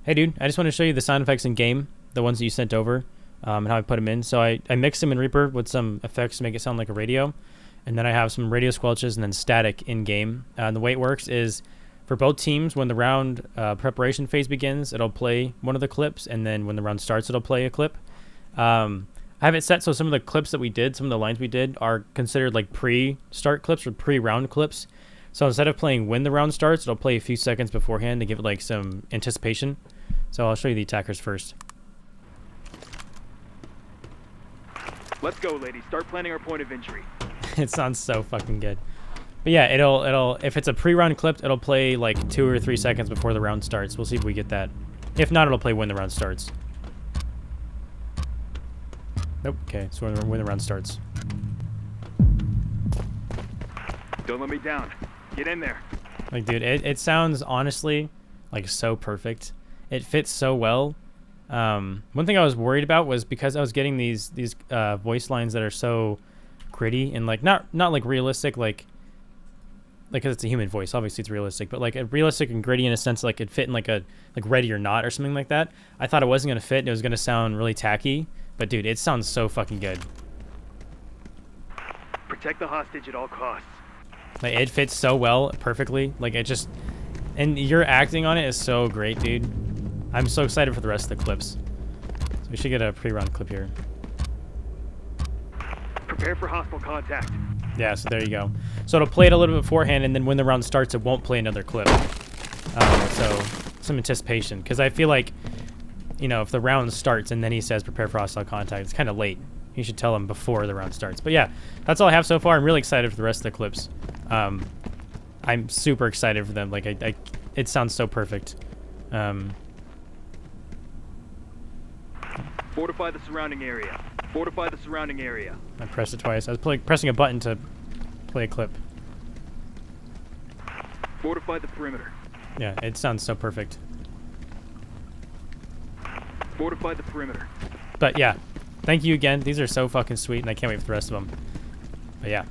Hey dude, I just want to show you the sound effects in game, the ones that you sent over, and how I put them in. So I mixed them in Reaper with some effects to make it sound like a radio, and then I have some radio squelches and then static in game. And the way it works is for both teams, when the round preparation phase begins, it'll play one of the clips, and then when the round starts, it'll play a clip. I have it set so some of the clips that we did, some of the lines we did, are considered like pre-start clips or pre-round clips. So instead of playing when the round starts, it'll play a few seconds beforehand to give it like some anticipation. So I'll show you the attackers first. Let's go, ladies. Start planning our point of injury. It sounds so fucking good. But yeah, it'll if it's a pre-round clip, it'll play like 2 or 3 seconds before the round starts. We'll see if we get that. If not, it'll play when the round starts. Nope. Okay, so when the round starts. Don't let me down. Get in there. Like, dude, it sounds honestly like so perfect. It fits so well. One thing I was worried about was because I was getting these voice lines that are so gritty and like not like realistic, like because it's a human voice. Obviously, it's realistic, but like a realistic and gritty in a sense, like it fit in like a Ready or Not or something like that. I thought it wasn't gonna fit and it was gonna sound really tacky. But dude, it sounds so fucking good. Protect the hostage at all costs. Like it fits so well, perfectly. Like it just, and your acting on it is so great, dude. I'm so excited for the rest of the clips. So we should get a pre-round clip here. Prepare for hostile contact. Yeah, so there you go. So it'll play it a little bit beforehand, and then when the round starts, it won't play another clip. So some anticipation, because I feel like, you know, if the round starts and then he says prepare for hostile contact, it's kind of late. You should tell him before the round starts. But yeah, that's all I have so far. I'm really excited for the rest of the clips. I'm super excited for them. Like it sounds so perfect. Fortify the surrounding area. Fortify the surrounding area. I pressed it twice. I was pressing a button to play a clip. Fortify the perimeter. Yeah, it sounds so perfect. Fortify the perimeter. But yeah, thank you again. These are so fucking sweet, and I can't wait for the rest of them. But yeah.